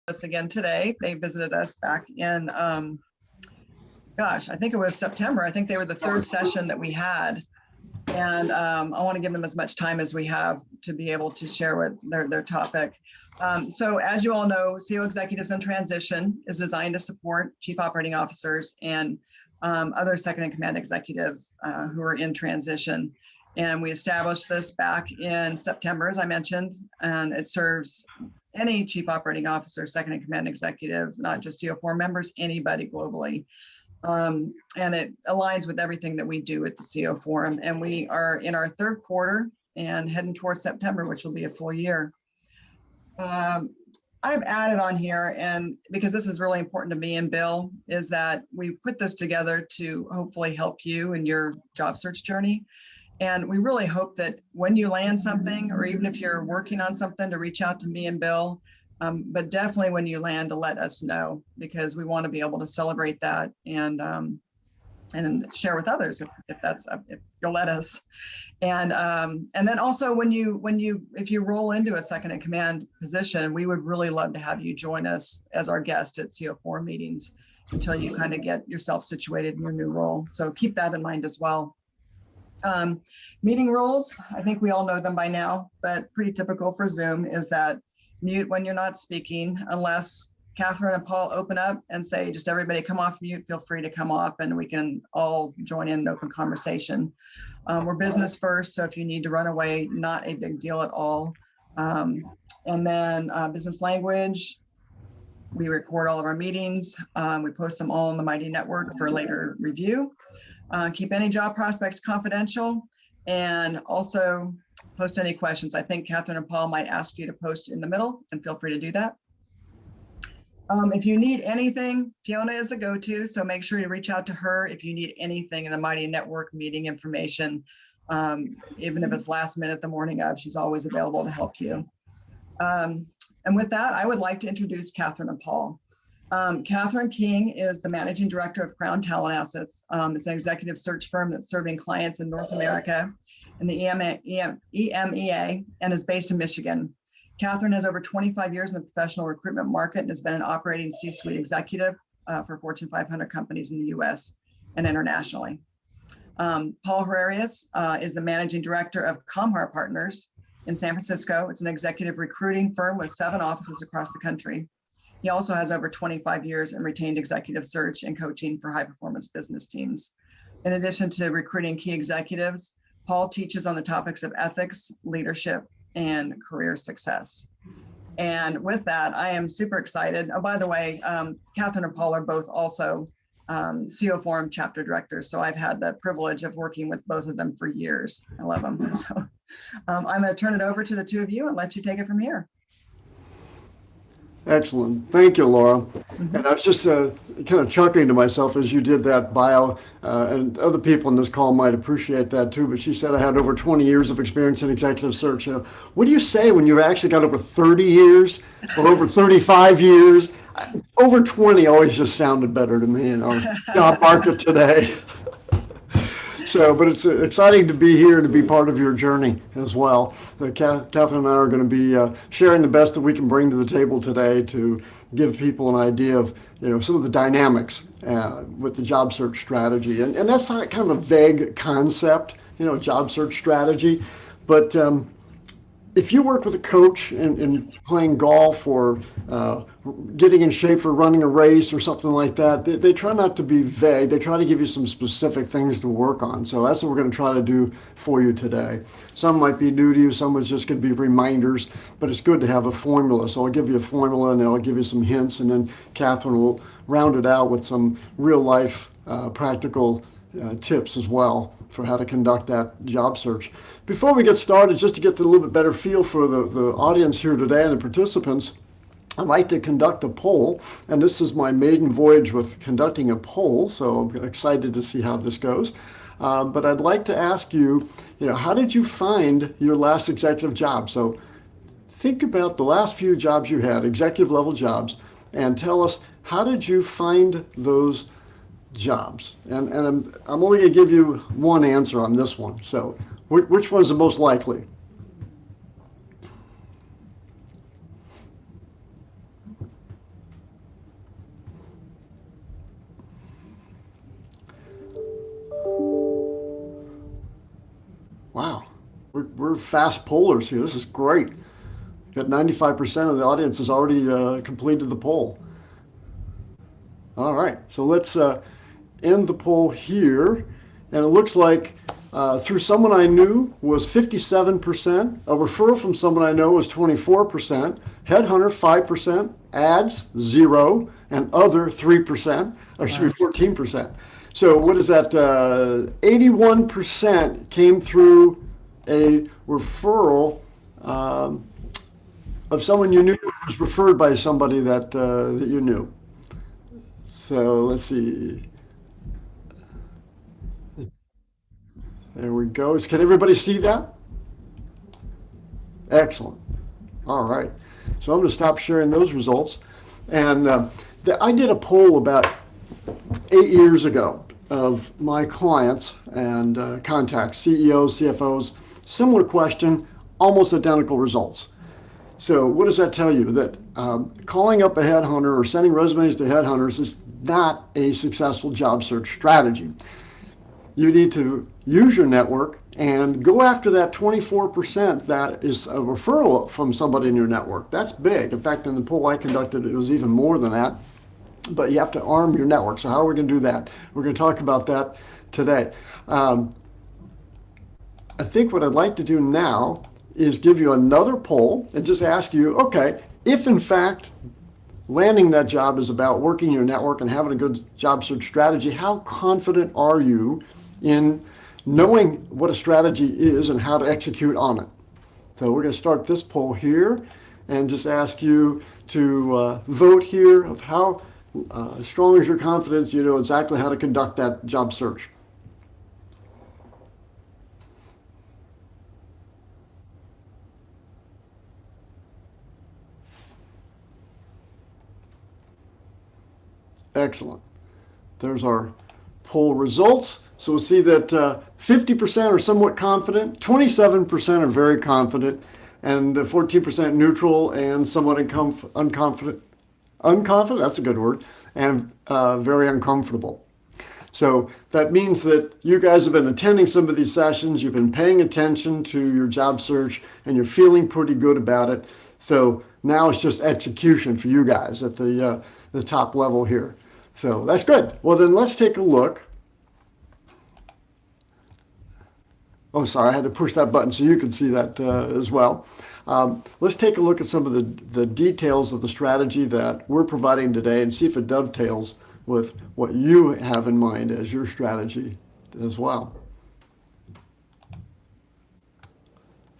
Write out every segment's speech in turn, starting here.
us again today. They visited us back in, I think it was September. I think they were the third session that we had. And I want to give them as much time as we have to be able to share with their topic. So as you all know, COO Executives in Transition is designed to support Chief Operating Officers and other second in command executives who are in transition. And we established this back in September, as I mentioned, and it serves any Chief Operating Officer, second in command executive, not just CO4 members, anybody globally. And it aligns with everything that we do at the CO Forum. And we are in our third quarter and heading towards September, which will be a full year. I've added on here, and because this is really important to me and Bill, is that we put this together to hopefully help you in your job search journey. And we really hope that when you land something, or even if you're working on something, to reach out to me and Bill, but definitely when you land, to let us know, because we want to be able to celebrate that and share with others if you'll let us. And then also if you roll into a second in command position, we would really love to have you join us as our guest at CO4 meetings until you kind of get yourself situated in your new role. So keep that in mind as well. Meeting rules, I think we all know them by now, but pretty typical for Zoom is that mute when you're not speaking, unless Catherine and Paul open up and say, just everybody come off mute, feel free to come off and we can all join in an open conversation. We're business first, so if you need to run away, not a big deal at all. And then business language, we record all of our meetings. We post them all on the Mighty Network for later review. Keep any job prospects confidential, and also post any questions. I think Catherine and Paul might ask you to post in the middle, and feel free to do that. If you need anything, Fiona is the go-to, so make sure you reach out to her if you need anything in the Mighty Network meeting information. Even if it's last minute the morning of, she's always available to help you. And with that, I would like to introduce Catherine and Paul. Catherine King is the Managing Director of Crown Talent Assets. It's an executive search firm that's serving clients in North America and the EMEA, and is based in Michigan. Catherine has over 25 years in the professional recruitment market and has been an operating C-suite executive for Fortune 500 companies in the US and internationally. Paul Herrerias is the Managing Director of Comhar Partners in San Francisco. It's an executive recruiting firm with 7 offices across the country. He also has over 25 years in retained executive search and coaching for high performance business teams. In addition to recruiting key executives, Paul teaches on the topics of ethics, leadership, and career success. And with that, I am super excited. Oh, by the way, Catherine and Paul are both also CO Forum chapter directors. So I've had the privilege of working with both of them for years. I love them. So I'm going to turn it over to the two of you and let you take it from here. Excellent. Thank you, Laura. And I was just kind of chuckling to myself as you did that bio, and other people in this call might appreciate that too, but she said I had over 20 years of experience in executive search. You know, what do you say when you've actually got over 30 years or over 35 years? Over 20 always just sounded better to me in our job market today. So, but it's exciting to be here and to be part of your journey as well. Catherine and I are going to be sharing the best that we can bring to the table today to give people an idea of, you know, some of the dynamics with the job search strategy. And that's not kind of a vague concept, you know, job search strategy. But if you work with a coach and playing golf or getting in shape for running a race or something like that, they try not to be vague. They try to give you some specific things to work on. So that's what we're going to try to do for you today. Some might be new to you, some is just going to be reminders, but it's good to have a formula. So I'll give you a formula and then I'll give you some hints, and then Catherine will round it out with some real life practical tips as well for how to conduct that job search. Before we get started, just to get a little bit better feel for the audience here today and the participants, I'd like to conduct a poll, and this is my maiden voyage with conducting a poll, so I'm excited to see how this goes. But I'd like to ask you, how did you find your last executive job? So think about the last few jobs you had, executive level jobs, and tell us, how did you find those jobs? And I'm only going to give you one answer on this one. So which one's the most likely? fast pollers here. This is great. Got 95% of the audience has already completed the poll. All right, so let's end the poll here. And it looks like through someone I knew was 57%, a referral from someone I know was 24%, headhunter 5%, ads 0, and other 3%, or excuse me, 14%. So what is that? 81% came through a referral of someone you knew who was referred by somebody that you knew. So let's see. There we go. Can everybody see that? Excellent. All right. So I'm going to stop sharing those results. And I did a poll about 8 years ago of my clients and contacts, CEOs, CFOs, similar question, almost identical results. So what does that tell you? That calling up a headhunter or sending resumes to headhunters is not a successful job search strategy. You need to use your network and go after that 24% that is a referral from somebody in your network. That's big. In fact, in the poll I conducted, it was even more than that. But you have to arm your network. So how are we going to do that? We're going to talk about that today. I think what I'd like to do now is give you another poll and just ask you, okay, if in fact landing that job is about working your network and having a good job search strategy, how confident are you in knowing what a strategy is and how to execute on it? So we're going to start this poll here and just ask you to vote here of how strong is your confidence you know exactly how to conduct that job search. Excellent. There's our poll results. So we'll see that 50% are somewhat confident, 27% are very confident, and 14% neutral and somewhat unconfident. Unconfident, that's a good word, and very uncomfortable. So that means that you guys have been attending some of these sessions, you've been paying attention to your job search, and you're feeling pretty good about it. So now it's just execution for you guys at the top level here. So that's good. Well, then let's take a look. Oh, sorry, I had to push that button so you can see that as well. Let's take a look at some of the details of the strategy that we're providing today and see if it dovetails with what you have in mind as your strategy as well.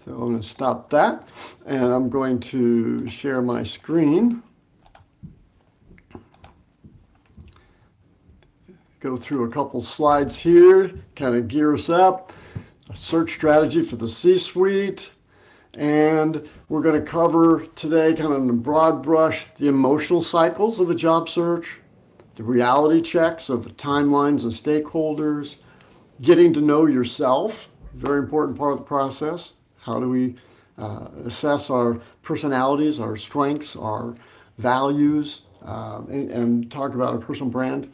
So I'm going to stop that, and I'm going to share my screen. Go through a couple slides here, kind of gear us up. A search strategy for the C-suite. And we're going to cover today, kind of in a broad brush, the emotional cycles of a job search, the reality checks of timelines and stakeholders, getting to know yourself, very important part of the process. How do we assess our personalities, our strengths, our values, and talk about our personal brand,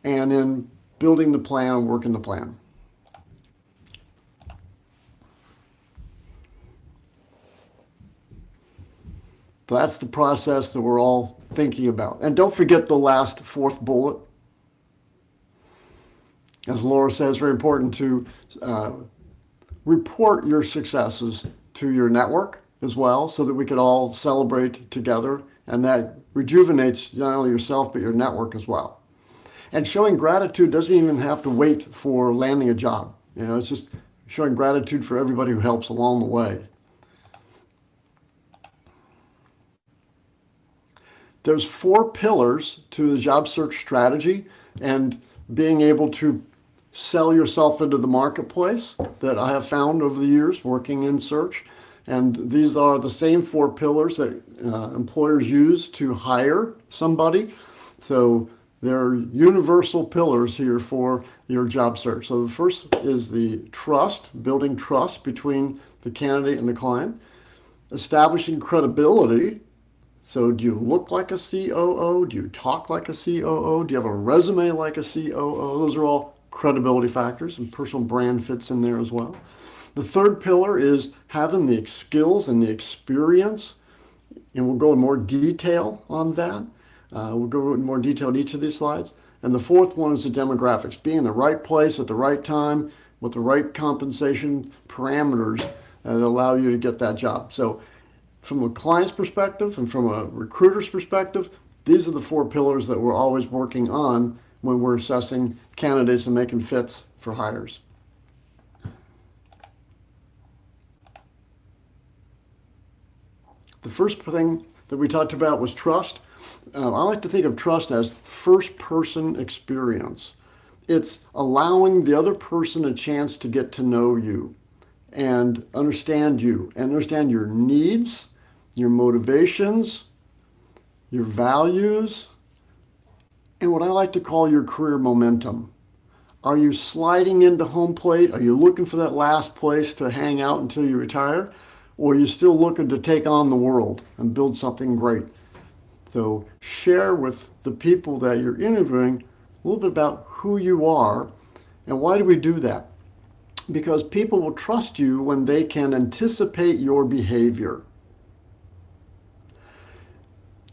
and then building the plan and working the plan. That's the process that we're all thinking about. And don't forget the last fourth bullet. As Laura says, very important to report your successes to your network as well, so that we could all celebrate together. And that rejuvenates not only yourself, but your network as well. And showing gratitude doesn't even have to wait for landing a job. You know, it's just showing gratitude for everybody who helps along the way. There's 4 pillars to the job search strategy and being able to sell yourself into the marketplace that I have found over the years working in search. And these are the same 4 pillars that employers use to hire somebody. So they're universal pillars here for your job search. So the first is the trust, building trust between the candidate and the client, establishing credibility. So do you look like a COO? Do you talk like a COO? Do you have a resume like a COO? Those are all credibility factors, and personal brand fits in there as well. The third pillar is having the skills and the experience, and we'll go in more detail on that. We'll go in more detail in each of these slides. And the fourth one is the demographics, being in the right place at the right time with the right compensation parameters that allow you to get that job. So from a client's perspective and from a recruiter's perspective, these are the four pillars that we're always working on when we're assessing candidates and making fits for hires. The first thing that we talked about was trust. I like to think of trust as first-person experience. It's allowing the other person a chance to get to know you and understand you and understand your needs, your motivations, your values, and what I like to call your career momentum. Are you sliding into home plate? Are you looking for that last place to hang out until you retire? Or are you still looking to take on the world and build something great? So share with the people that you're interviewing a little bit about who you are. And why do we do that? Because people will trust you when they can anticipate your behavior.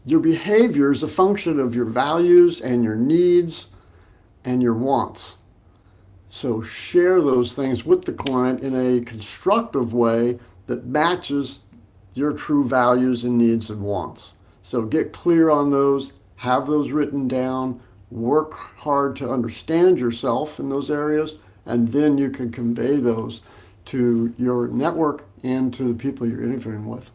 Your behavior is a function of your values and your needs and your wants. So share those things with the client in a constructive way that matches your true values and needs and wants. So get clear on those, have those written down, work hard to understand yourself in those areas, and then you can convey those to your network and to the people you're interviewing with.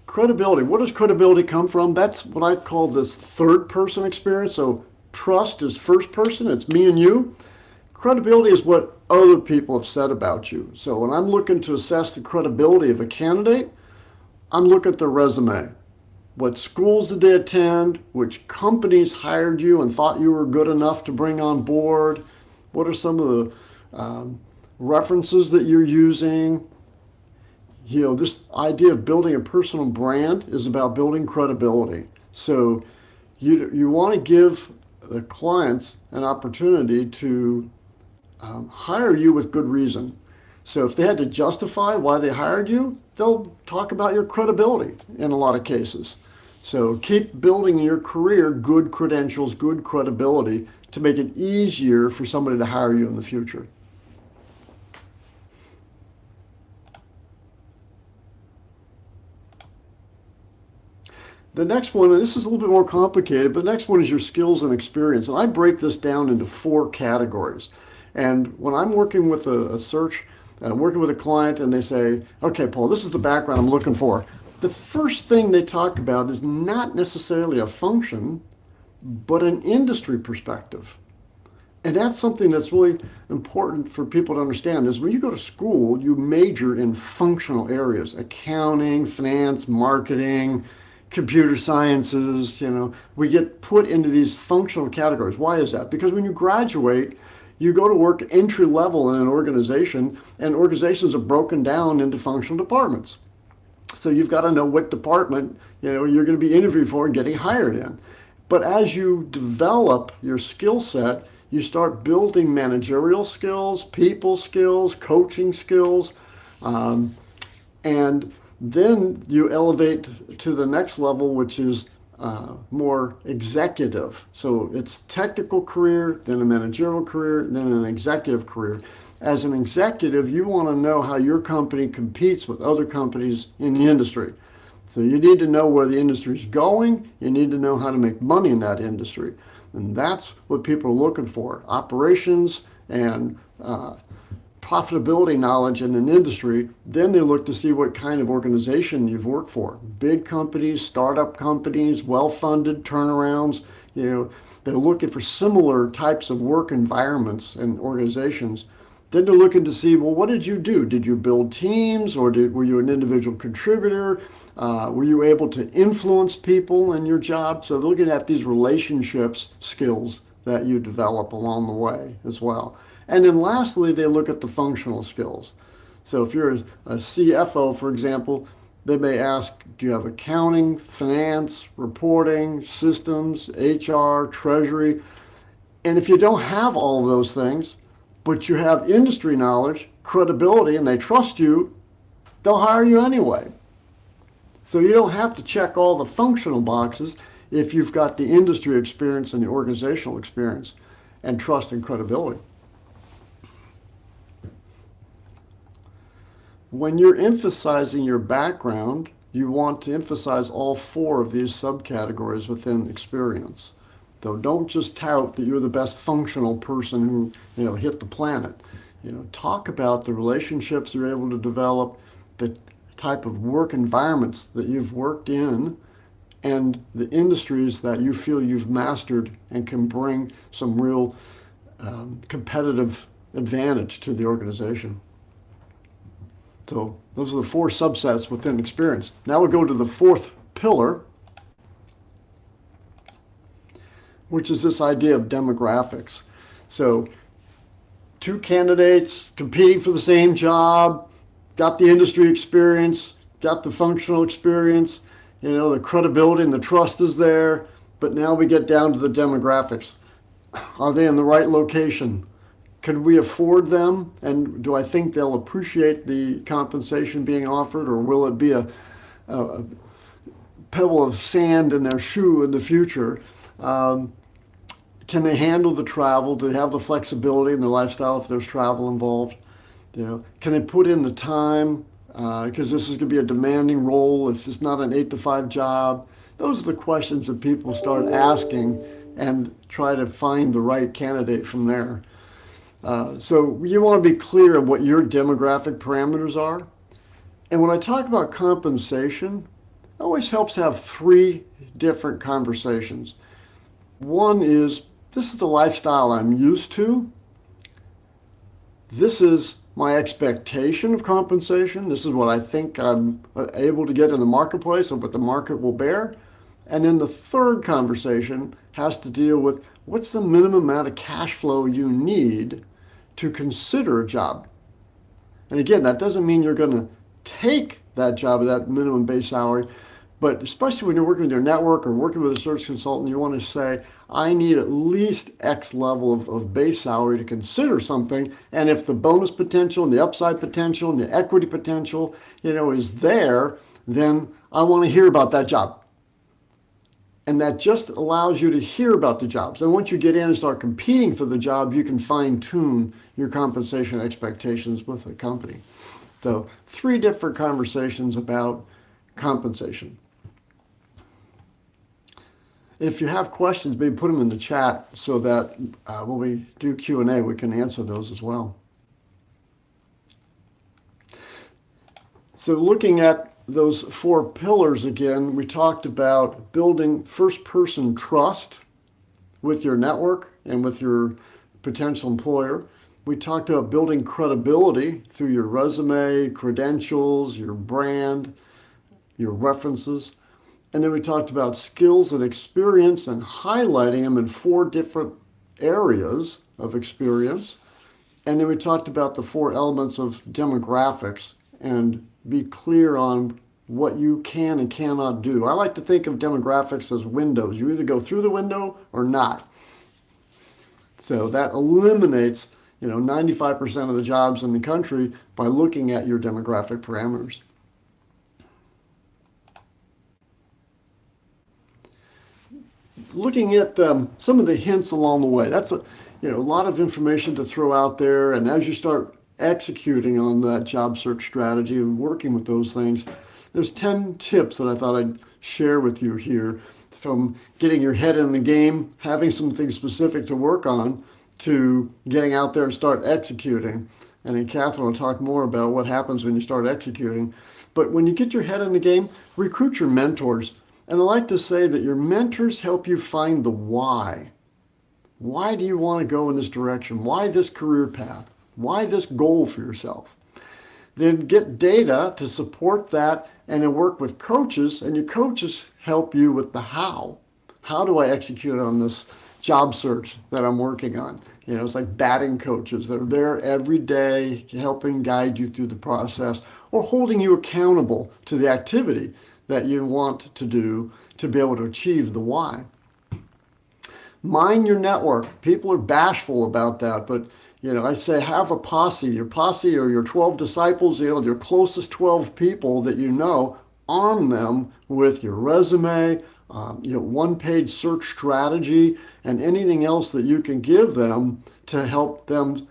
Credibility. Where does credibility come from? That's what I call this third person experience. So trust is first person, it's me and you. Credibility is what other people have said about you. So when I'm looking to assess the credibility of a candidate, I'm looking at their resume. What schools did they attend? Which companies hired you and thought you were good enough to bring on board? What are some of the references that you're using? You know, this idea of building a personal brand is about building credibility. So you want to give the clients an opportunity to hire you with good reason. So if they had to justify why they hired you, they'll talk about your credibility in a lot of cases. So keep building in your career good credentials, good credibility to make it easier for somebody to hire you in the future. The next one, and this is a little bit more complicated, but the next one is your skills and experience. And I break this down into 4 categories. And when I'm working with a search, I'm working with a client and they say, okay, Paul, this is the background I'm looking for. The first thing they talk about is not necessarily a function, but an industry perspective. And that's something that's really important for people to understand is when you go to school, you major in functional areas, accounting, finance, marketing, computer sciences, we get put into these functional categories. Why is that? Because when you graduate, you go to work entry level in an organization, and organizations are broken down into functional departments. So you've got to know what department you're going to be interviewed for and getting hired in. But as you develop your skill set, you start building managerial skills, people skills, coaching skills, and then you elevate to the next level, which is more executive. So it's technical career, then a managerial career, then an executive career. As an executive, you want to know how your company competes with other companies in the industry. So you need to know where the industry is going. You need to know how to make money in that industry. And that's what people are looking for, operations and profitability knowledge in an industry. Then they look to see what kind of organization you've worked for. Big companies, startup companies, well-funded turnarounds. They're looking for similar types of work environments and organizations. Then they're looking to see, well, what did you do? Did you build teams, or were you an individual contributor? Were you able to influence people in your job? So they're looking at these relationships skills that you develop along the way as well. And then lastly, they look at the functional skills. So if you're a CFO, for example, they may ask, do you have accounting, finance, reporting, systems, HR, treasury? And if you don't have all of those things, but you have industry knowledge, credibility, and they trust you, they'll hire you anyway. So you don't have to check all the functional boxes if you've got the industry experience and the organizational experience and trust and credibility. When you're emphasizing your background, you want to emphasize all four of these subcategories within experience. Though don't just tout that you're the best functional person who hit the planet. Talk about the relationships you're able to develop, the type of work environments that you've worked in, and the industries that you feel you've mastered and can bring some real competitive advantage to the organization. So those are the four subsets within experience. Now we'll go to the fourth pillar, which is this idea of demographics. So two candidates competing for the same job, got the industry experience, got the functional experience, the credibility and the trust is there, but now we get down to the demographics. Are they in the right location? Could we afford them? And do I think they'll appreciate the compensation being offered, or will it be a pebble of sand in their shoe in the future? Can they handle the travel? Do they have the flexibility in their lifestyle if there's travel involved? Can they put in the time? Because this is going to be a demanding role. It's just not an 8-to-5 job. Those are the questions that people start asking and try to find the right candidate from there. So you want to be clear of what your demographic parameters are. And when I talk about compensation, it always helps to have three different conversations. One is, this is the lifestyle I'm used to. This is my expectation of compensation. This is what I think I'm able to get in the marketplace and what the market will bear. And then the third conversation has to deal with what's the minimum amount of cash flow you need to consider a job. And again, that doesn't mean you're going to take that job at that minimum base salary, but especially when you're working with your network or working with a search consultant, you want to say, I need at least X level of base salary to consider something. And if the bonus potential and the upside potential and the equity potential, is there, then I want to hear about that job. And that just allows you to hear about the jobs. And once you get in and start competing for the job, you can fine tune your compensation expectations with the company. So 3 different conversations about compensation. If you have questions, maybe put them in the chat so that when we do Q&A, we can answer those as well. So looking at those 4 pillars again, we talked about building first-person trust with your network and with your potential employer. We talked about building credibility through your resume, credentials, your brand, your references. And then we talked about skills and experience and highlighting them in 4 different areas of experience. And then we talked about the 4 elements of demographics and be clear on what you can and cannot do. I like to think of demographics as windows. You either go through the window or not. So that eliminates 95% of the jobs in the country by looking at your demographic parameters. Looking at some of the hints along the way. That's a lot of information to throw out there. And as you start executing on that job search strategy and working with those things, there's 10 tips that I thought I'd share with you here, from getting your head in the game, having something specific to work on, to getting out there and start executing. And then Catherine will talk more about what happens when you start executing. But when you get your head in the game, recruit your mentors. And I like to say that your mentors help you find the why. Why do you want to go in this direction? Why this career path? Why this goal for yourself? Then get data to support that, and then work with coaches, and your coaches help you with the how. How do I execute on this job search that I'm working on? It's like batting coaches. They're there every day helping guide you through the process, or holding you accountable to the activity that you want to do to be able to achieve the why. Mind your network. People are bashful about that, but I say have a posse. Your posse or your 12 disciples, your closest 12 people that arm them with your resume, one-page search strategy, and anything else that you can give them to help them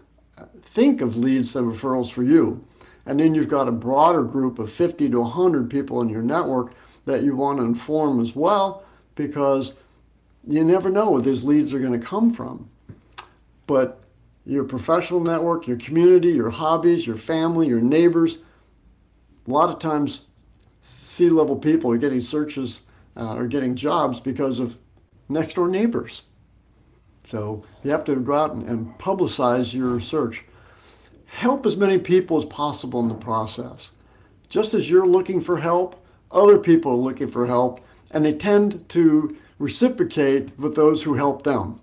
think of leads and referrals for you. And then you've got a broader group of 50 to 100 people in your network that you want to inform as well, because you never know where these leads are going to come from. But your professional network, your community, your hobbies, your family, your neighbors, a lot of times C-level people are getting searches or getting jobs because of next door neighbors. So you have to go out and publicize your search. Help as many people as possible in the process. Just as you're looking for help, other people are looking for help, and they tend to reciprocate with those who help them.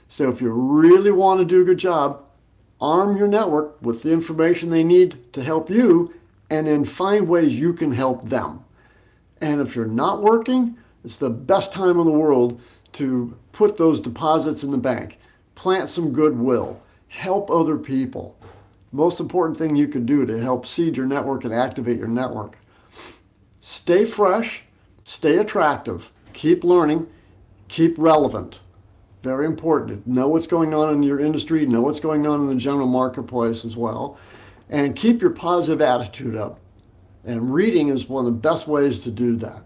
So if you really want to do a good job, arm your network with the information they need to help you, and then find ways you can help them. And if you're not working, it's the best time in the world to put those deposits in the bank, plant some goodwill, help other people. Most important thing you can do to help seed your network and activate your network. Stay fresh, stay attractive, keep learning, keep relevant. Very important. Know what's going on in your industry, know what's going on in the general marketplace as well, and keep your positive attitude up. And reading is one of the best ways to do that.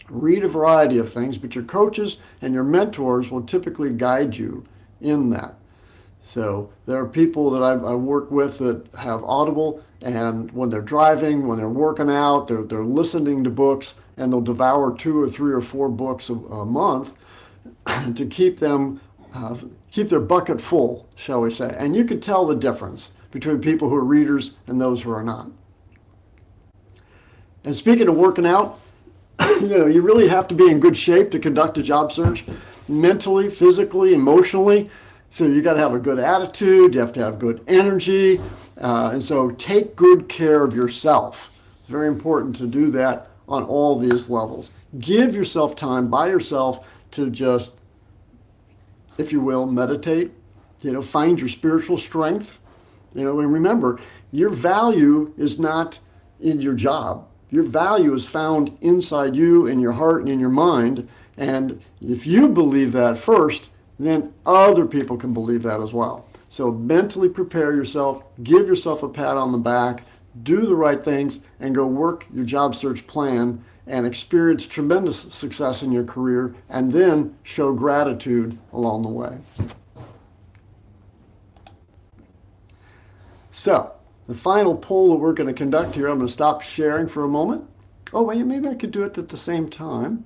Read a variety of things, but your coaches and your mentors will typically guide you in that. So there are people that I work with that have Audible, and when they're driving, when they're working out, they're listening to books, and they'll devour 2 or 3 or 4 books a month to keep their bucket full, shall we say. And you can tell the difference between people who are readers and those who are not. And speaking of working out, you really have to be in good shape to conduct a job search, mentally, physically, emotionally. So you got to have a good attitude, you have to have good energy, and so take good care of yourself. It's very important to do that on all these levels. Give yourself time by yourself to just, if you will, meditate, find your spiritual strength. And remember, your value is not in your job. Your value is found inside you, in your heart, and in your mind. And if you believe that first, then other people can believe that as well. So mentally prepare yourself, give yourself a pat on the back, do the right things, and go work your job search plan and experience tremendous success in your career, and then show gratitude along the way. So the final poll that we're going to conduct here, I'm going to stop sharing for a moment. Oh, wait, maybe I could do it at the same time.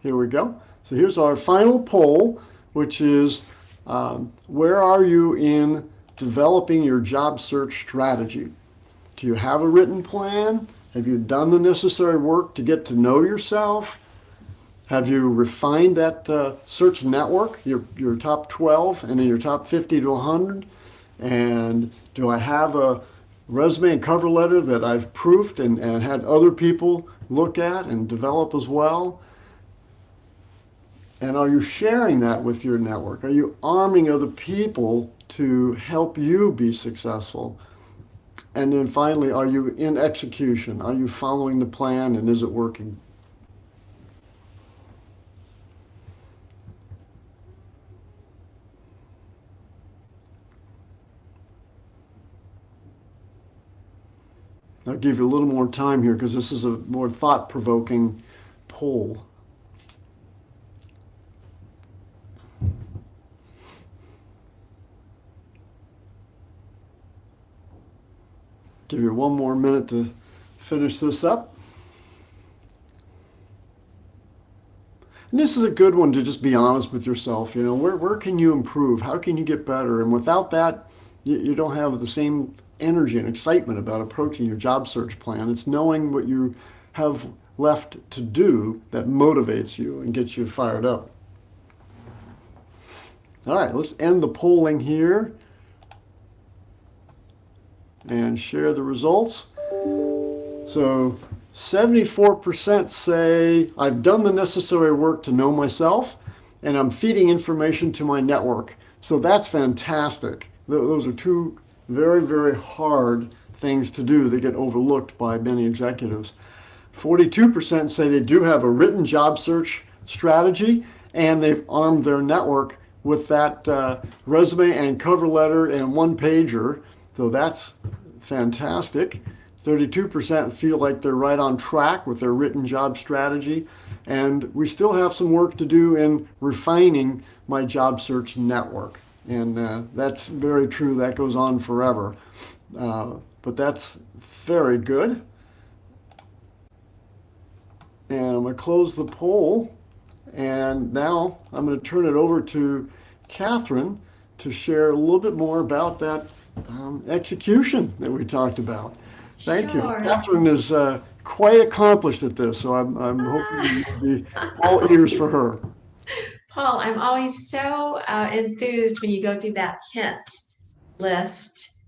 Here we go. So here's our final poll, which is where are you in developing your job search strategy? Do you have a written plan? Have you done the necessary work to get to know yourself? Have you refined that search network, your top 12 and then your top 50 to 100? And do I have a resume and cover letter that I've proofed and had other people look at and develop as well? And are you sharing that with your network? Are you arming other people to help you be successful? And then finally, are you in execution? Are you following the plan, and is it working? I'll give you a little more time here because this is a more thought-provoking poll. Give you one more minute to finish this up. And this is a good one to just be honest with yourself. Where can you improve? How can you get better? And without that, you don't have the same energy and excitement about approaching your job search plan. It's knowing what you have left to do that motivates you and gets you fired up. All right, let's end the polling here. and share the results. So 74% say I've done the necessary work to know myself and I'm feeding information to my network. So that's fantastic. Those are two very, very hard things to do that get overlooked by many executives. 42% say they do have a written job search strategy and they've armed their network with that resume and cover letter and one pager. So that's fantastic. 32% feel like they're right on track with their written job strategy. And we still have some work to do in refining my job search network. And that's very true. That goes on forever. But that's very good. And I'm going to close the poll. And now I'm going to turn it over to Catherine to share a little bit more about that execution that we talked about. Thank you. Sure. Catherine is quite accomplished at this, so I'm hoping you'll be all ears for her. Paul, I'm always so enthused when you go through that hint list.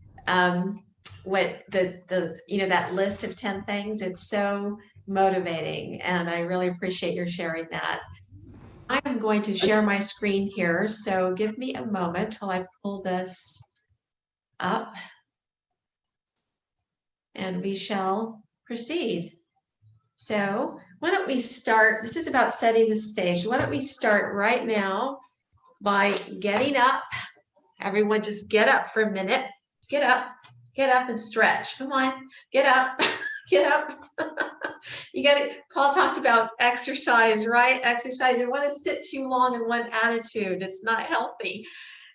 What that list of 10 things, it's so motivating, and I really appreciate your sharing that. I am going to share my screen here, so give me a moment while I pull this up, and we shall proceed. So why don't we start? This is about setting the stage. Why don't we start right now by getting up? Everyone just get up for a minute. Get up and stretch. Come on, get up, get up. You got it. Paul talked about exercise, right? Exercise. You don't want to sit too long in one attitude. It's not healthy.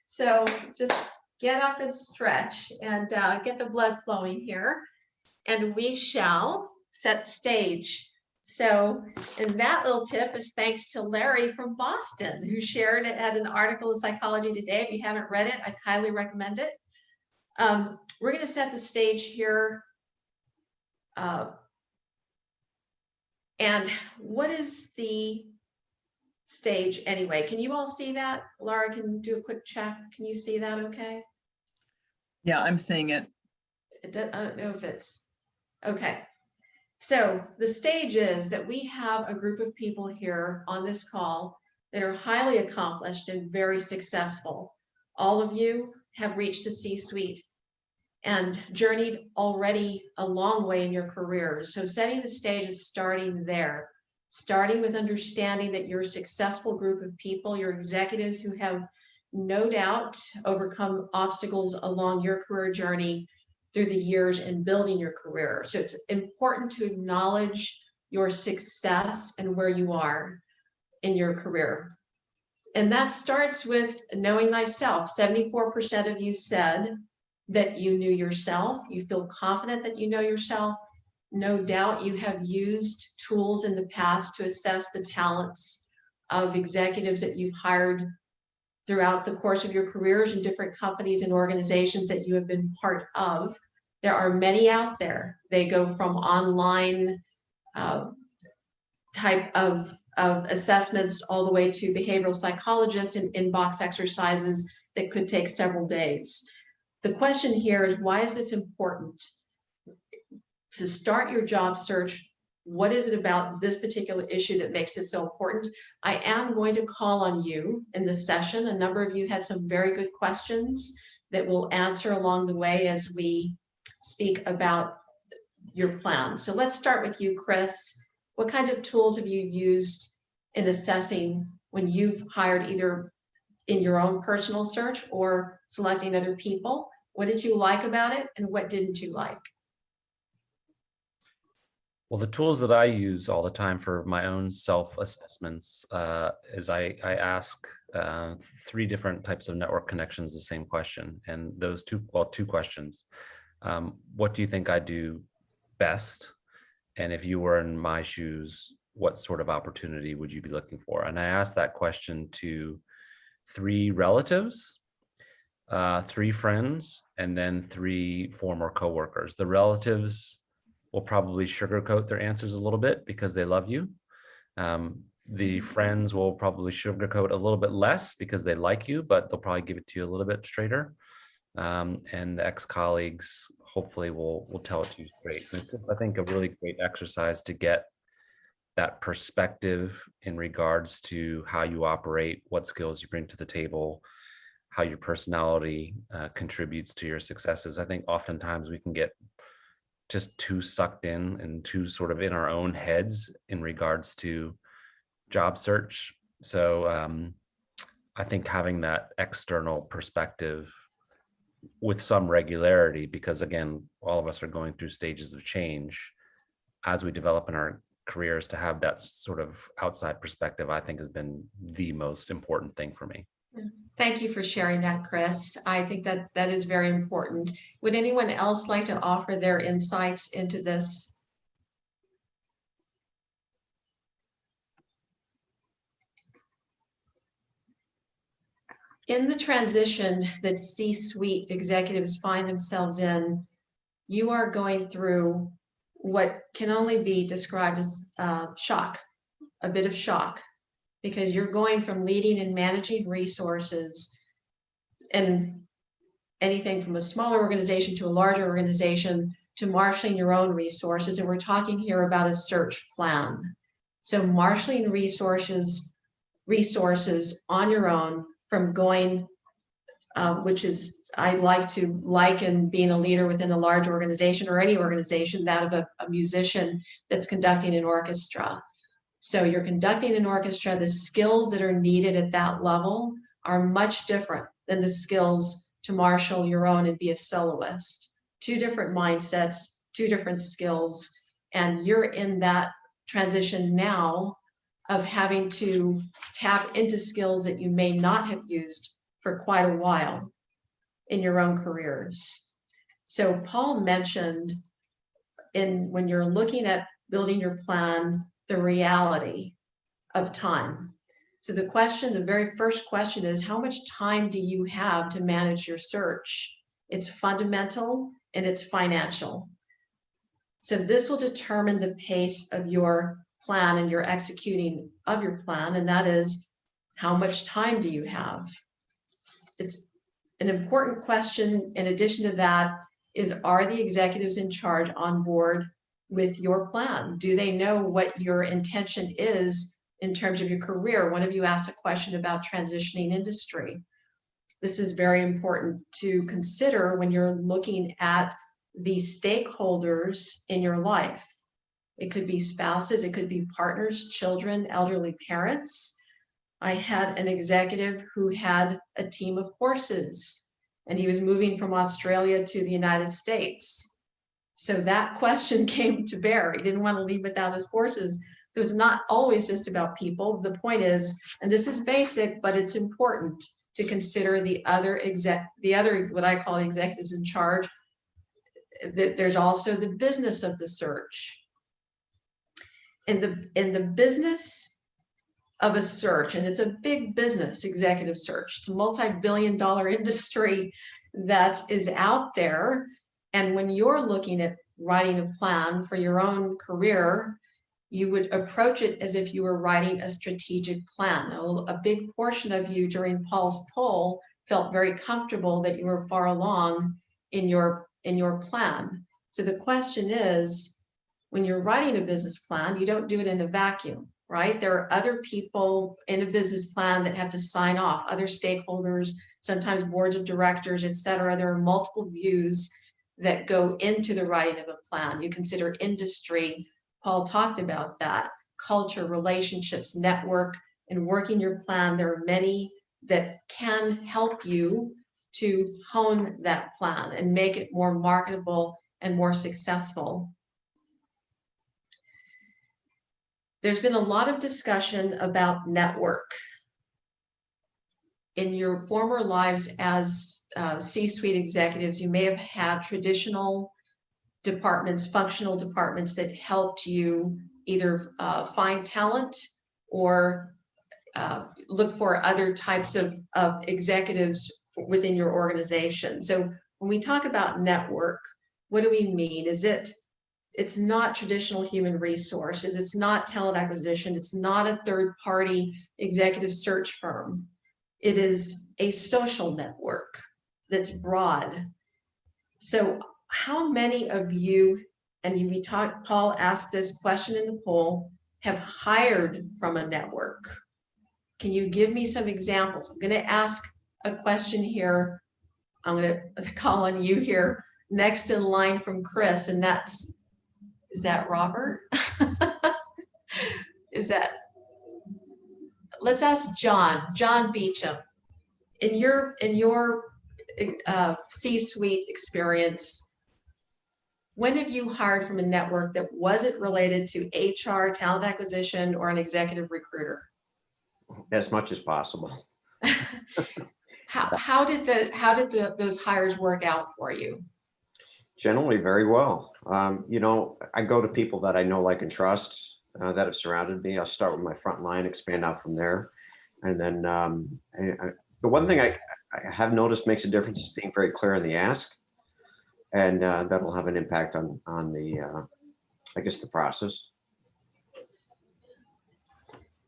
So just get up and stretch and get the blood flowing here. And we shall set stage. So, and that little tip is thanks to Larry from Boston, who shared it, had an article in Psychology Today. If you haven't read it, I'd highly recommend it. We're going to set the stage here. And what is the stage anyway? Can you all see that? Laura, can do a quick check. Can you see that okay? Yeah, I'm seeing it. I don't know if it's okay. So the stage is that we have a group of people here on this call that are highly accomplished and very successful. All of you have reached the C-suite and journeyed already a long way in your careers. So setting the stage is starting there, starting with understanding that you're a successful group of people, you're executives who have no doubt overcome obstacles along your career journey through the years in building your career. So it's important to acknowledge your success and where you are in your career. And that starts with knowing thyself. 74% of you said that you knew yourself. You feel confident that you know yourself. No doubt you have used tools in the past to assess the talents of executives that you've hired throughout the course of your careers in different companies and organizations that you have been part of. There are many out there. They go from online type of assessments all the way to behavioral psychologists and inbox exercises that could take several days. The question here is, why is this important? To start your job search, what is it about this particular issue that makes it so important? I am going to call on you in this session. A number of you had some very good questions that we'll answer along the way as we speak about your plan. So let's start with you, Chris. What kinds of tools have you used in assessing when you've hired either in your own personal search or selecting other people? What did you like about it and what didn't you like? Well, the tools that I use all the time for my own self-assessments is I ask 3 different types of network connections the same question. And those two questions. What do you think I do best? And if you were in my shoes, what sort of opportunity would you be looking for? And I asked that question to 3 relatives, 3 friends, and then 3 former coworkers. The relatives will probably sugarcoat their answers a little bit because they love you. The friends will probably sugarcoat a little bit less because they like you, but they'll probably give it to you a little bit straighter. And the ex-colleagues hopefully will tell it to you straight. And it's, I think, a really great exercise to get that perspective in regards to how you operate, what skills you bring to the table, how your personality contributes to your successes. I think oftentimes we can get just too sucked in and too sort of in our own heads in regards to job search. So I think having that external perspective with some regularity, because again, all of us are going through stages of change as we develop in our careers, to have that sort of outside perspective, I think has been the most important thing for me. Thank you for sharing that, Chris. I think that that is very important. Would anyone else like to offer their insights into this? In the transition that C-suite executives find themselves in, you are going through what can only be described as shock, a bit of shock, because you're going from leading and managing resources and anything from a smaller organization to a larger organization to marshaling your own resources. And we're talking here about a search plan. So marshaling resources on your own, from going, which is, I like to liken being a leader within a large organization or any organization, that of a musician that's conducting an orchestra. So you're conducting an orchestra, the skills that are needed at that level are much different than the skills to marshal your own and be a soloist. Two different mindsets, two different skills, and you're in that transition now of having to tap into skills that you may not have used for quite a while in your own careers. So Paul mentioned when you're looking at building your plan, the reality of time. So the very first question is, how much time do you have to manage your search? It's fundamental and it's financial. So this will determine the pace of your plan and your executing of your plan, and that is, how much time do you have? It's an important question. In addition to that is, are the executives in charge on board with your plan? Do they know what your intention is in terms of your career? One of you asked a question about transitioning industry. This is very important to consider when you're looking at the stakeholders in your life. It could be spouses, it could be partners, children, elderly parents. I had an executive who had a team of horses, and he was moving from Australia to the United States. So that question came to bear. He didn't want to leave without his horses. So it's not always just about people. The point is, and this is basic, but it's important to consider the other what I call executives in charge. That there's also the business of the search. In the business of a search, and it's a big business, executive search. It's a multi-billion-dollar industry that is out there. And when you're looking at writing a plan for your own career, you would approach it as if you were writing a strategic plan. A big portion of you during Paul's poll felt very comfortable that you were far along in your plan. So the question is, when you're writing a business plan, you don't do it in a vacuum, right? There are other people in a business plan that have to sign off, other stakeholders, sometimes boards of directors, et cetera. There are multiple views that go into the writing of a plan. You consider industry. Paul talked about that. Culture, relationships, network, and working your plan. There are many that can help you to hone that plan and make it more marketable and more successful. There's been a lot of discussion about network. In your former lives as C-suite executives, you may have had traditional departments, functional departments that helped you either find talent or look for other types of executives within your organization. So when we talk about network, what do we mean? It's not traditional human resources. It's not talent acquisition. It's not a third-party executive search firm. It is a social network that's broad. So how many of you, and we talked, Paul asked this question in the poll, have hired from a network? Can you give me some examples? I'm going to ask a question here. I'm going to call on you here next in line from Chris, and that's, is that Robert? Is that, let's ask John Beecham. In your C-suite experience, when have you hired from a network that wasn't related to HR, talent acquisition, or an executive recruiter? As much as possible. How did those hires work out for you? Generally very well. You know, I go to people that I know, like, and trust, that have surrounded me. I'll start with my front line, expand out from there. And then the one thing I have noticed makes a difference is being very clear in the ask. And that'll have an impact on the, I guess, the process.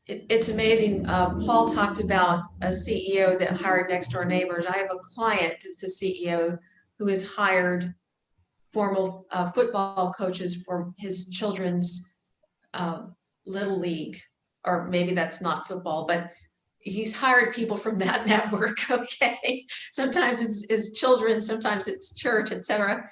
It's amazing. Paul talked about a CEO that hired next door neighbors. I have a client, it's a CEO who has hired formal football coaches for his children's little league, or maybe that's not football, but he's hired people from that network. Okay, sometimes it's children, sometimes it's church, etc.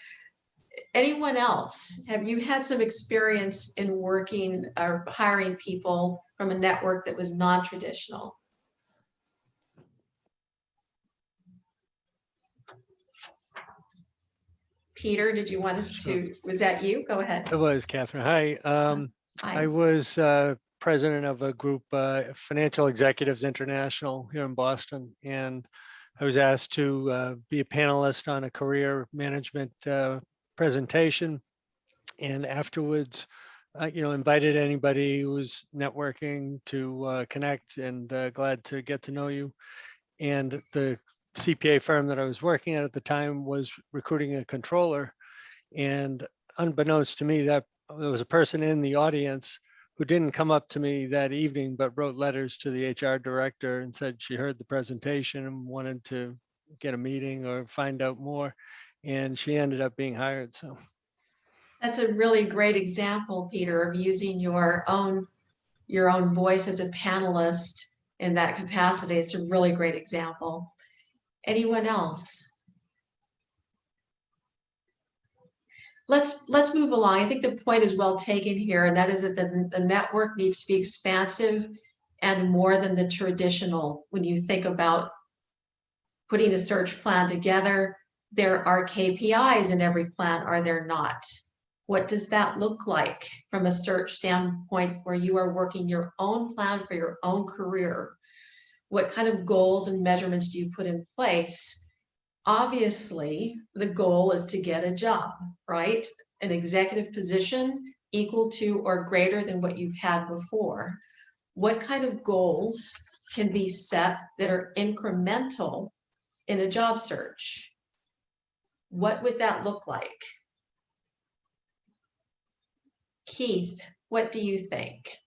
Anyone else, have you had some experience in working or hiring people from a network that was non-traditional? Peter, did you want to, was that you? Go ahead. It was, Catherine. Hi. Hi. I was president of a group, Financial Executives International here in Boston, and I was asked to be a panelist on a career management presentation. And afterwards, invited anybody who was networking to connect, and glad to get to know you. And the CPA firm that I was working at the time was recruiting a controller. And unbeknownst to me, that there was a person in the audience who didn't come up to me that evening, but wrote letters to the HR director and said she heard the presentation and wanted to get a meeting or find out more. And she ended up being hired. So that's a really great example, Peter, of using your own voice as a panelist in that capacity. It's a really great example. Anyone else? Let's move along. I think the point is well taken here, and that is that the network needs to be expansive and more than the traditional. When you think about putting a search plan together, there are KPIs in every plan, are there not? What does that look like from a search standpoint where you are working your own plan for your own career? What kind of goals and measurements do you put in place? Obviously, the goal is to get a job, right? An executive position equal to or greater than what you've had before. What kind of goals can be set that are incremental in a job search? What would that look like? Keith, what do you think?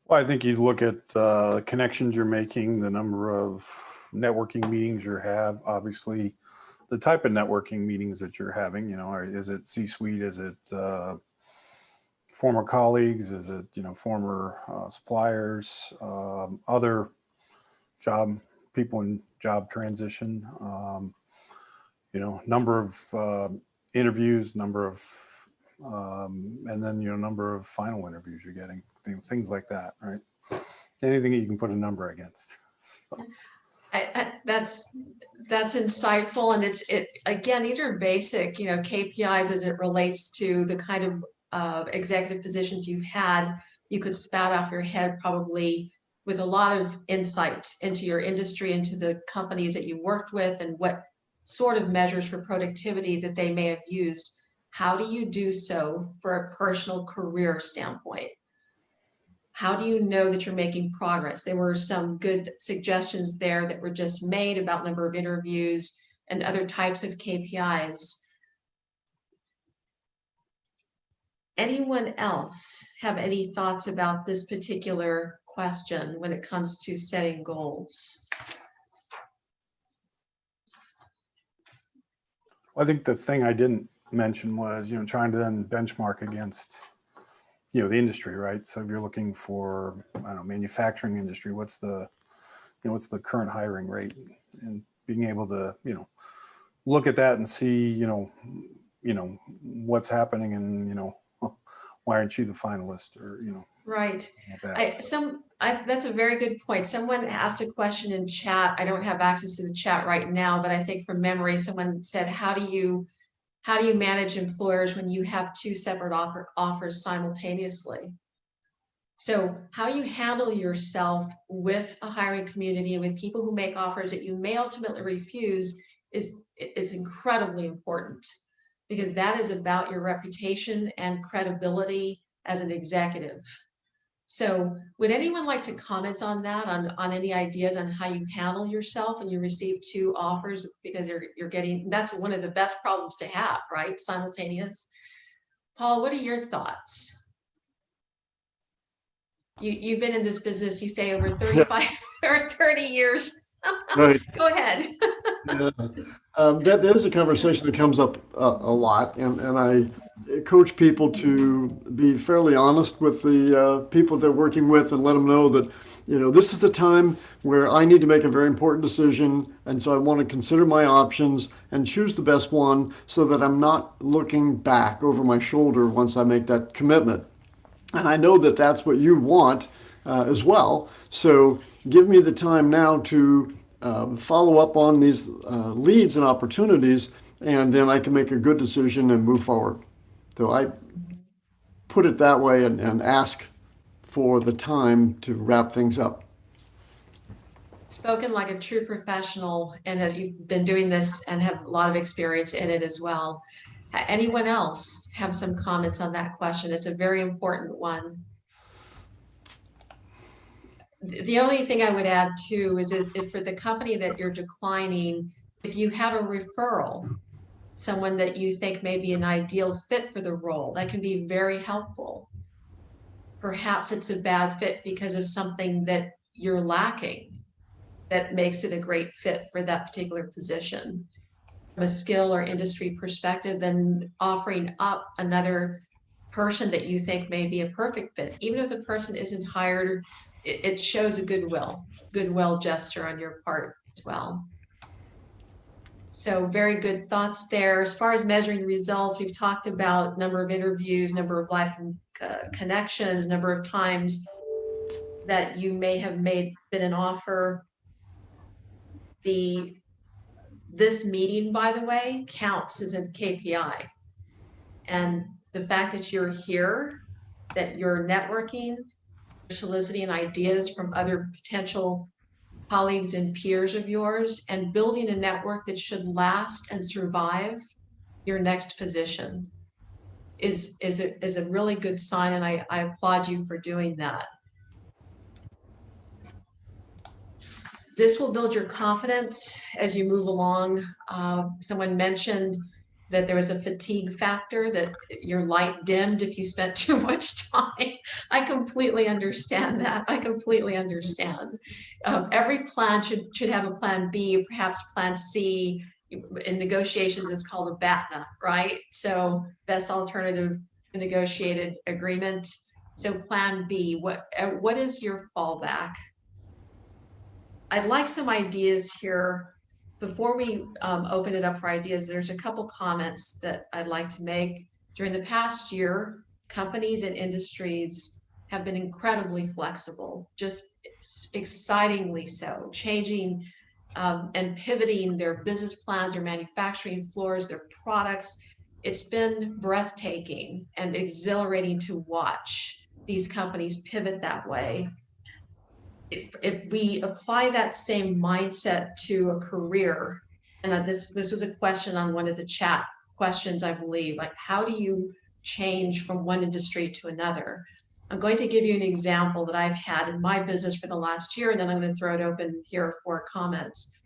Well, I think you look at the connections you're making, the number of networking meetings you have, obviously the type of networking meetings that you're having, is it C-suite, is it former colleagues, is it, former suppliers, other job people in job transition, number of interviews, number of and then number of final interviews you're getting, things like that, right? Anything that you can put a number against. So. That's insightful, and it again, these are basic KPIs as it relates to the kind of executive positions you've had. You could spout off your head probably with a lot of insight into your industry, into the companies that you worked with, and what sort of measures for productivity that they may have used. How do you do so for a personal career standpoint? How do you know that you're making progress? There were some good suggestions there that were just made about number of interviews and other types of KPIs. Anyone else have any thoughts about this particular question when it comes to setting goals? I think the thing I didn't mentioned was, trying to then benchmark against, the industry, right? So if you're looking for, I don't know, manufacturing industry, what's the current hiring rate, and being able to, look at that and see, what's happening, and, why aren't you the finalist, or, Right. that. That's a very good point. Someone asked a question in chat. I don't have access to the chat right now, but I think from memory, someone said, how do you manage employers when you have two separate offers simultaneously? So how you handle yourself with a hiring community, with people who make offers that you may ultimately refuse is incredibly important, because that is about your reputation and credibility as an executive. So would anyone like to comment on that, on any ideas on how you handle yourself when you receive two offers? Because you're getting, that's one of the best problems to have, right? Simultaneous. Paul, what are your thoughts? You've been in this business, you say, over 35 or 30 years. Right. Go ahead. Yeah. That is a conversation that comes up a lot, and I coach people to be fairly honest with the people they're working with, and let them know that, this is the time where I need to make a very important decision, and so I want to consider my options and choose the best one, so that I'm not looking back over my shoulder once I make that commitment. And I know that that's what you want as well. So give me the time now to follow up on these leads and opportunities, and then I can make a good decision and move forward. So I put it that way, and ask for the time to wrap things up. Spoken like a true professional, and that you've been doing this and have a lot of experience in it as well. Anyone else have some comments on that question? It's a very important one. The only thing I would add too is if for the company that you're declining, if you have a referral, someone that you think may be an ideal fit for the role, that can be very helpful. Perhaps it's a bad fit because of something that you're lacking that makes it a great fit for that particular position. From a skill or industry perspective, then offering up another person that you think may be a perfect fit, even if the person isn't hired, it shows a goodwill gesture on your part as well. So very good thoughts there. As far as measuring results, we've talked about number of interviews, number of live connections, number of times that you may have been an offer. This meeting, by the way, counts as a KPI. And the fact that you're here, that you're networking, you're soliciting ideas from other potential colleagues and peers of yours, and building a network that should last and survive your next position is a really good sign, and I applaud you for doing that. This will build your confidence as you move along. Someone mentioned that there was a fatigue factor, that your light dimmed if you spent too much time. I completely understand that. I completely understand. Every plan should have a plan B, perhaps plan C. In negotiations, it's called a BATNA, right? So best alternative negotiated agreement. So plan B, what is your fallback? I'd like some ideas here. Before we open it up for ideas, there's a couple comments that I'd like to make. During the past year, companies and industries have been incredibly flexible, just excitingly so, changing and pivoting their business plans, their manufacturing floors, their products. It's been breathtaking and exhilarating to watch these companies pivot that way. If we apply that same mindset to a career, and this was a question on one of the chat questions, I believe, like how do you change from one industry to another? I'm going to give you an example that I've had in my business for the last year, and then I'm going to throw it open here for comments.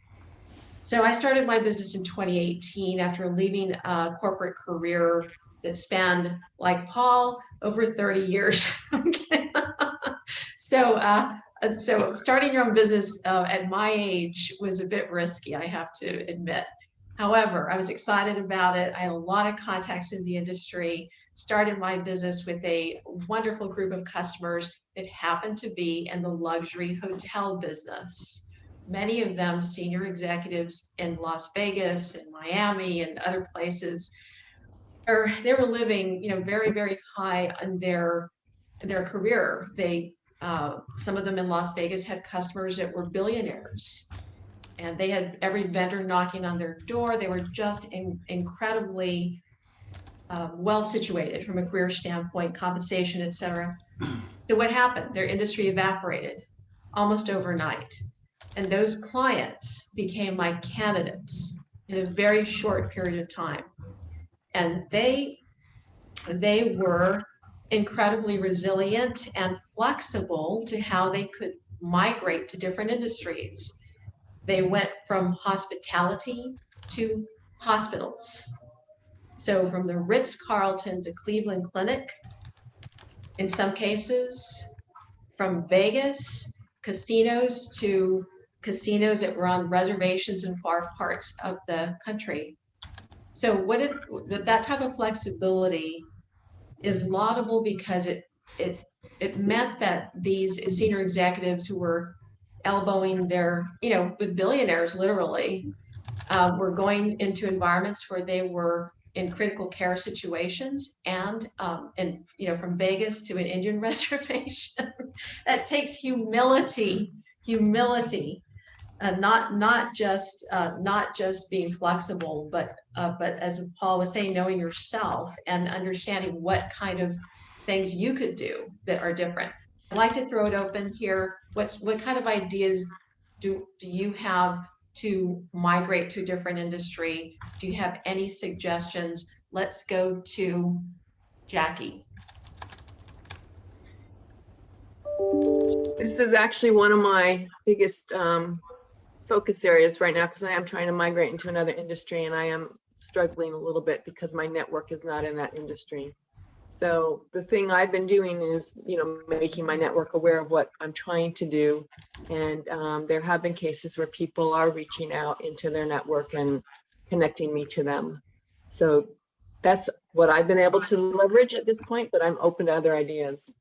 So I started my business in 2018 after leaving a corporate career that spanned, like Paul, over 30 years. So starting your own business at my age was a bit risky, I have to admit. However, I was excited about it. I had a lot of contacts in the industry, started my business with a wonderful group of customers that happened to be in the luxury hotel business. Many of them senior executives in Las Vegas and Miami and other places. They were living, very, very high in their career. Some of them in Las Vegas had customers that were billionaires, and they had every vendor knocking on their door. They were just incredibly well situated from a career standpoint, compensation, et cetera. So what happened? Their industry evaporated almost overnight. And those clients became my candidates in a very short period of time. And they were incredibly resilient and flexible to how they could migrate to different industries. They went from hospitality to hospitals. So from the Ritz-Carlton to Cleveland Clinic, in some cases, from Vegas, casinos to casinos that were on reservations in far parts of the country. So that type of flexibility is laudable because it meant that these senior executives who were elbowing their, with billionaires literally, were going into environments where they were in critical care situations, and from Vegas to an Indian reservation. That takes humility, not just being flexible, but as Paul was saying, knowing yourself and understanding what kind of things you could do that are different. I'd like to throw it open here. What kind of ideas do you have to migrate to a different industry? Do you have any suggestions? Let's go to Jackie. This is actually one of my biggest focus areas right now, because I am trying to migrate into another industry, and I am struggling a little bit because my network is not in that industry. So the thing I've been doing is, making my network aware of what I'm trying to do. And there have been cases where people are reaching out into their network and connecting me to them. So that's what I've been able to leverage at this point, but I'm open to other ideas.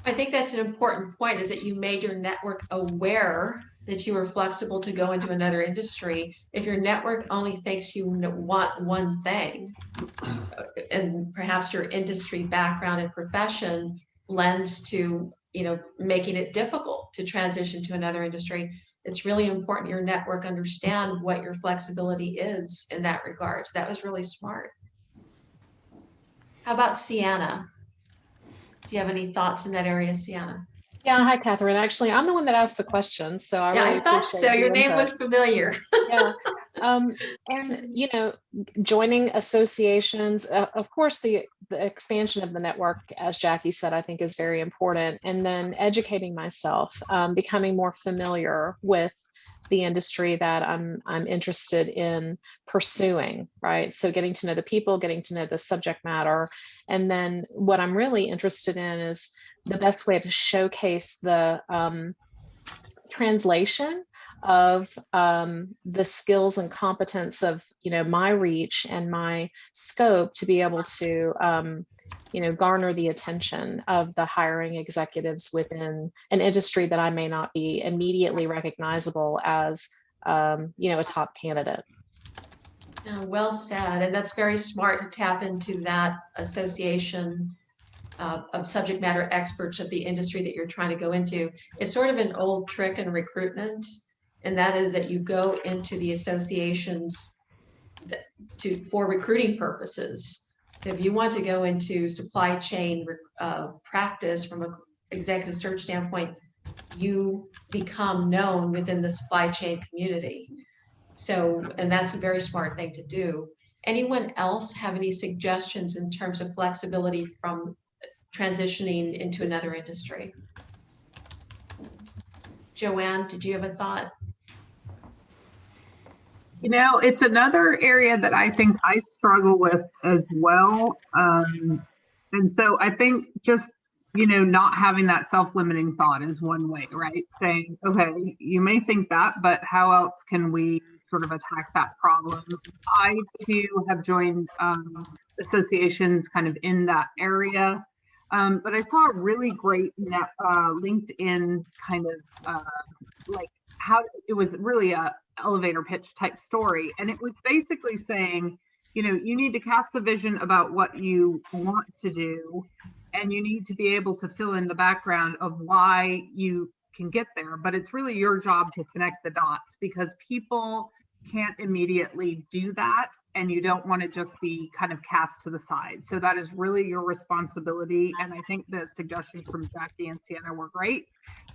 I think that's an important point, is that you made your network aware that you were flexible to go into another industry. If your network only thinks you want one thing, and perhaps your industry background and profession lends to, making it difficult to transition to another industry, it's really important your network understand what your flexibility is in that regard. So that was really smart. How about Sienna? Do you have any thoughts in that area, Sienna? Yeah, hi, Catherine. Actually, I'm the one that asked the question, so I really I thought so. Your name looked familiar. Yeah, and joining associations, of course, the expansion of the network, as Jackie said, I think is very important. And then educating myself, becoming more familiar with the industry that I'm interested in pursuing, right? So getting to know the people, getting to know the subject matter. And then what I'm really interested in is the best way to showcase the translation of the skills and competence of, my reach and my scope to be able to, garner the attention of the hiring executives within an industry that I may not be immediately recognizable as, a top candidate. Well said. And that's very smart to tap into that association of subject matter experts of the industry that you're trying to go into. It's sort of an old trick in recruitment, and that is that you go into the associations for recruiting purposes. If you want to go into supply chain practice from an executive search standpoint, you become known within the supply chain community. So, and that's a very smart thing to do. Anyone else have any suggestions in terms of flexibility from transitioning into another industry? Joanne, did you have a thought? It's another area that I think I struggle with as well. And so I think just, not having that self-limiting thought is one way, right? Saying, okay, you may think that, but how else can we sort of attack that problem. I too have joined associations kind of in that area. But I saw a really great LinkedIn kind of like how it was really a elevator pitch type story. And it was basically saying, you know, you need to cast the vision about what you want to do, and you need to be able to fill in the background of why you can get there. But it's really your job to connect the dots, because people can't immediately do that, and you don't want to just be kind of cast to the side. So that is really your responsibility. And I think the suggestions from Jackie and Sienna were great,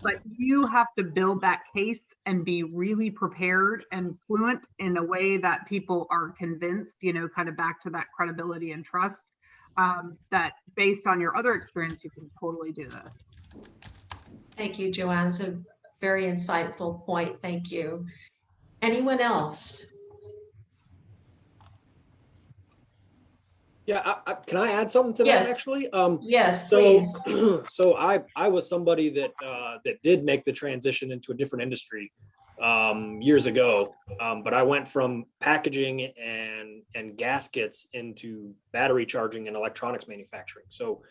but you have to build that case and be really prepared and fluent in a way that people are convinced, you know, kind of back to that credibility and trust, that based on your other experience, you can totally do this. Thank you, Joanne. It's a very insightful point. Thank you. Anyone else? Yeah, can I add something to Yes. that actually? Yes, so, please. So I was somebody that that did make the transition into a different industry years ago, but I went from packaging and gaskets into battery charging and electronics manufacturing. So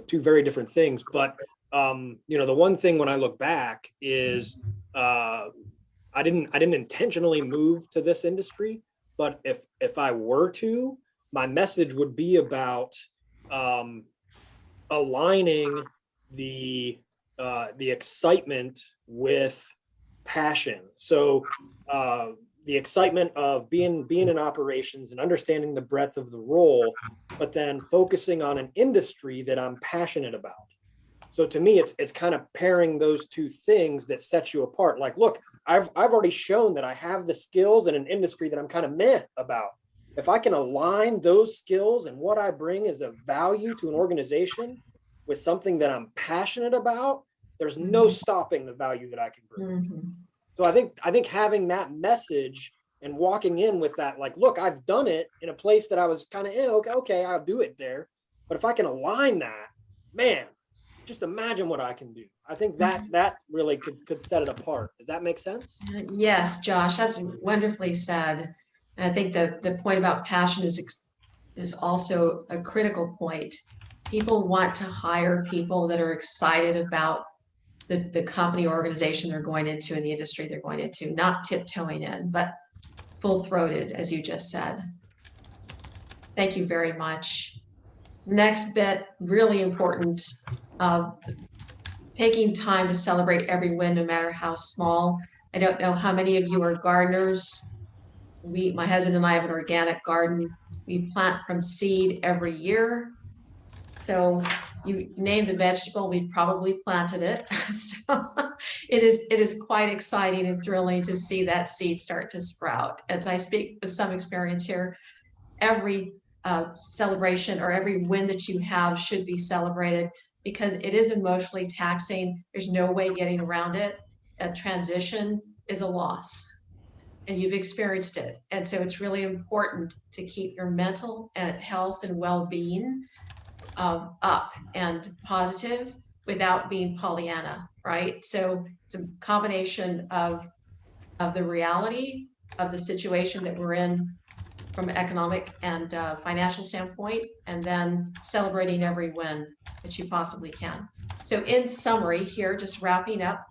two very different things. But you know, the one thing when I look back is I didn't intentionally move to this industry, but if I were to, my message would be about aligning the excitement with passion. So the excitement of being in operations and understanding the breadth of the role, but then focusing on an industry that I'm passionate about. So to me, it's kind of pairing those two things that set you apart. Like, look, I've already shown that I have the skills in an industry that I'm kind of meh about. If I can align those skills and what I bring as a value to an organization with something that I'm passionate about, there's no stopping the value that I can bring. Mm-hmm. So I think having that message and walking in with that, like, look, I've done it in a place that I was kind of, okay, I'll do it there. But if I can align that, man, just imagine what I can do. I think that really could set it apart. Does that make sense? Yes, Josh, that's wonderfully said. And I think the point about passion is also a critical point. People want to hire people that are excited about the company or organization they're going into and the industry they're going into, not tiptoeing in, but full-throated, as you just said. Thank you very much. Next bit, really important, taking time to celebrate every win, no matter how small. I don't know how many of you are gardeners. My husband and I have an organic garden. We plant from seed every year. So you name the vegetable, we've probably planted it. So it is quite exciting and thrilling to see that seed start to sprout. As I speak with some experience here, every celebration or every win that you have should be celebrated, because it is emotionally taxing. There's no way getting around it. A transition is a loss, and you've experienced it. And so it's really important to keep your mental health and well-being up and positive without being Pollyanna, right? So it's a combination of the reality of the situation that we're in from an economic and financial standpoint, and then celebrating every win that you possibly can. So in summary here, just wrapping up,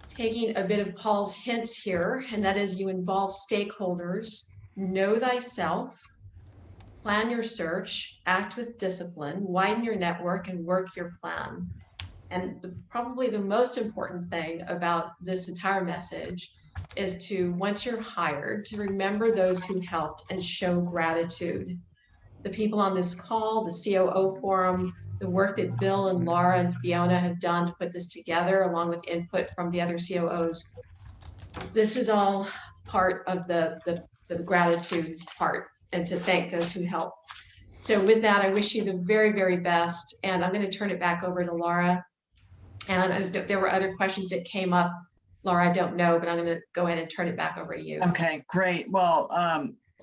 taking a bit of Paul's hints here, and that is you involve stakeholders, know thyself, plan your search, act with discipline, widen your network, and work your plan. And probably the most important thing about this entire message is to, once you're hired, to remember those who helped and show gratitude. The people on this call, the COO forum, the work that Bill and Laura and Fiona have done to put this together, along with input from the other COOs. This is all part of the gratitude part, and to thank those who help. So with that, I wish you the very, very best. And I'm going to turn it back over to Laura. And there were other questions that came up. Laura, I don't know, but I'm going to go ahead and turn it back over to you. Okay, great. Well,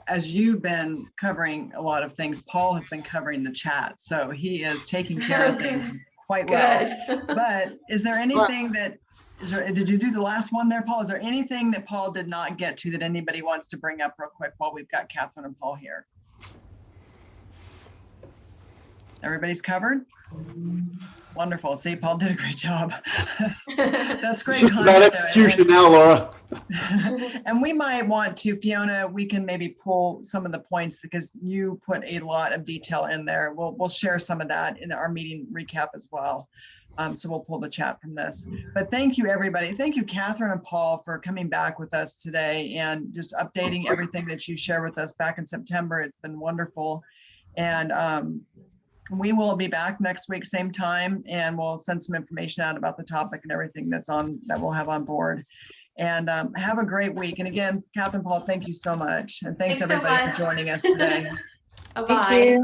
as you've been covering a lot of things, Paul has been covering the chat. So he is taking care of things quite well. But is there anything that Did you do the last one there, Paul? Is there anything that Paul did not get to that anybody wants to bring up real quick while we've got Catherine and Paul here? Everybody's covered? Wonderful. See, Paul did a great job. That's great It's about content there. execution now, Laura. And we might want to, Fiona, we can maybe pull some of the points because you put a lot of detail in there. We'll share some of that in our meeting recap as well. So we'll pull the chat from this. But thank you, everybody. Thank you, Catherine and Paul, for coming back with us today and just updating everything that you shared with us back in September. It's been wonderful. And we will be back next week, same time, and we'll send some information out about the topic and everything that we'll have on board. And have a great week. And again, Catherine, Paul, thank you so much. And thanks Thanks so everybody much. for joining us today. Bye-bye.